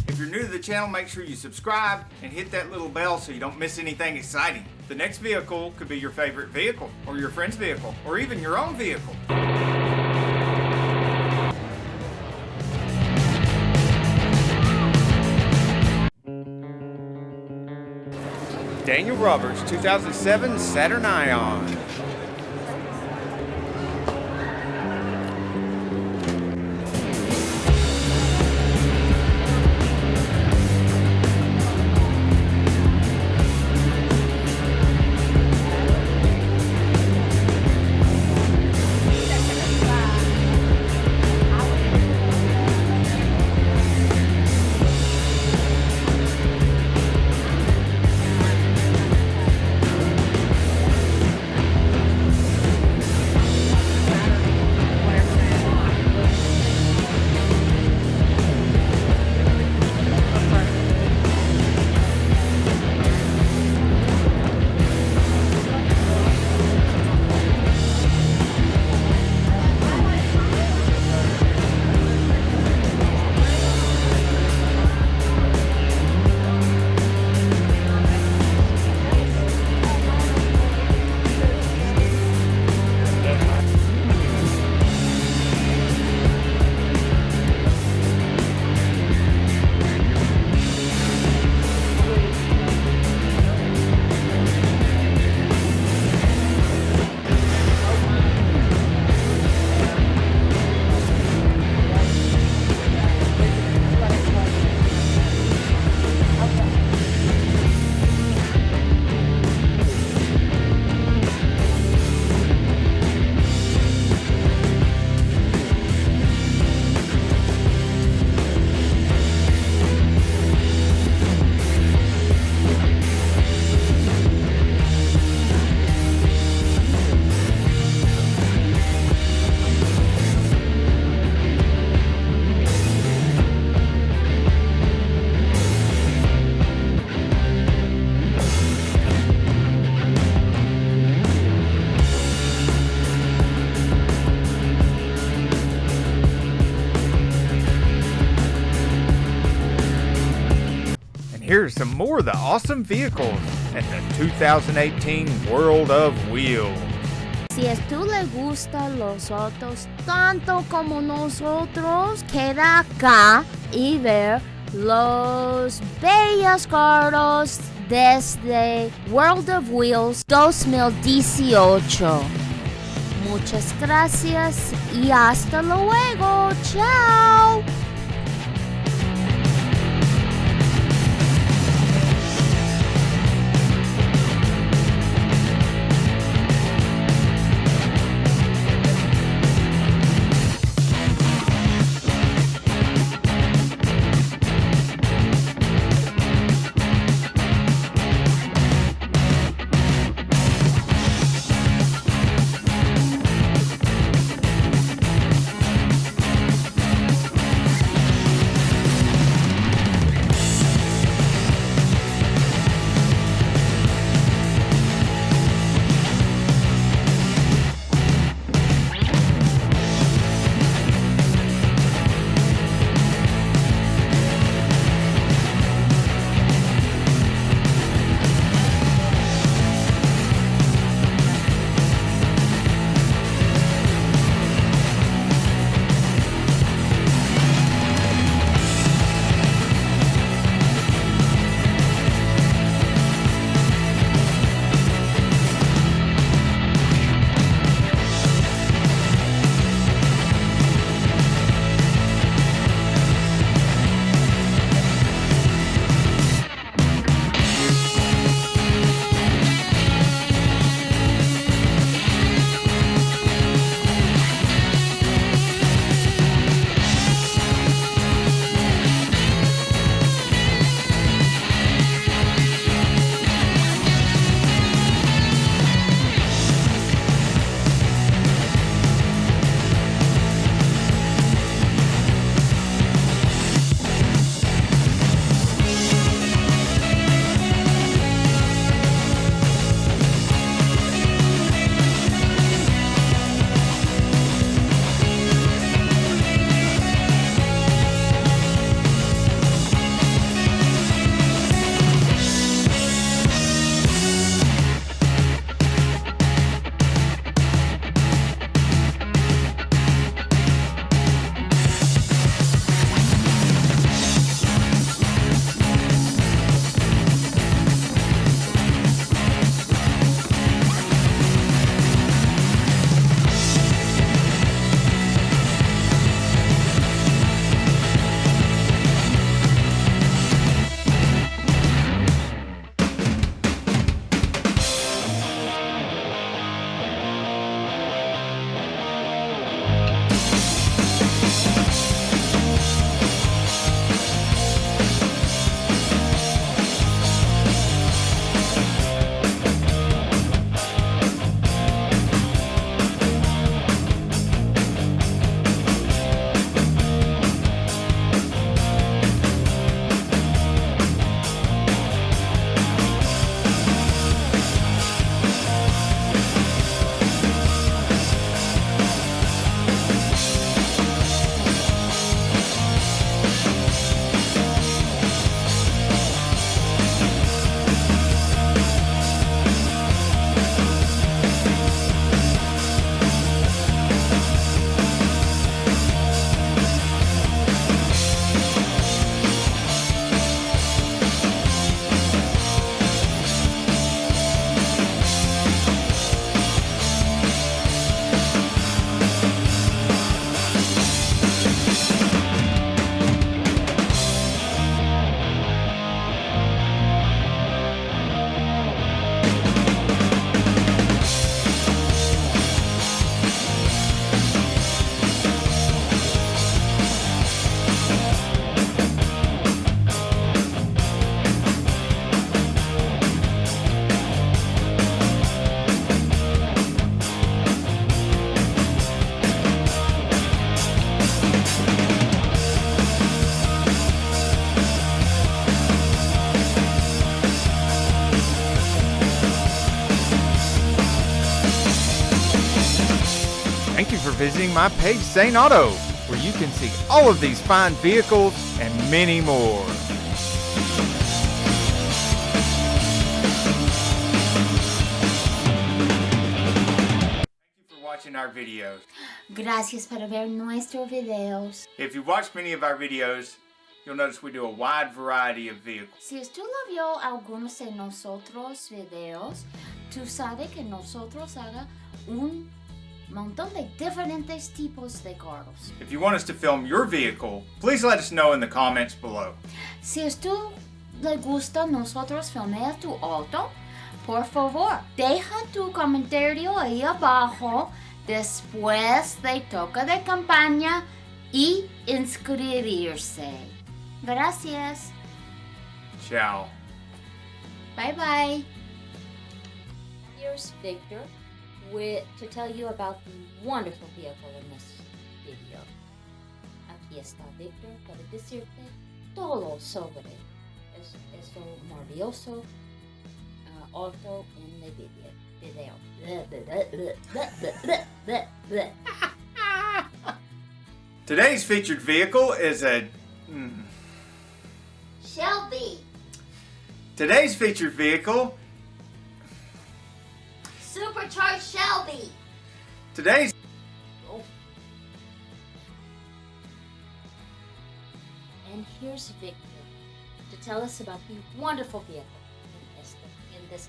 If you're new to the channel, make sure you subscribe and hit that little bell so you don't miss anything exciting. The next vehicle could be your favorite vehicle, or your friend's vehicle, or even your own vehicle. Daniel Roberts, 2007 Saturn Ion. Here's some more of the awesome vehicles at the 2018 World of Wheels. Si a tú le gustan los autos tanto como nosotros, queda acá y ver los bellos carros desde World of Wheels 2018. Muchas gracias y hasta luego. Chao. visiting my page, Saneauto, where you can see all of these fine vehicles and many more. Thank you for watching our videos. Gracias por ver nuestros videos. If you've watched many of our videos, you'll notice we do a wide variety of vehicles. Si tú lo vio algunos de nosotros videos, tú sabes que nosotros haga un montón de diferentes tipos de carros. If you want us to film your vehicle, please let us know in the comments below. Si tú le gusta nosotros filmar tu auto, por favor, deja tu comentario ahí abajo después de toca de campaña y inscribirse. Gracias. Ciao. Bye bye. Here's Victor to tell you about the wonderful vehicle in this video. Aquí está Victor para decirte todo sobre este maravilloso auto en el video. Today's featured vehicle is a... Shelby. Today's featured vehicle... Supercharged Shelby. Today's... And here's Victor to tell us about the wonderful vehicle in this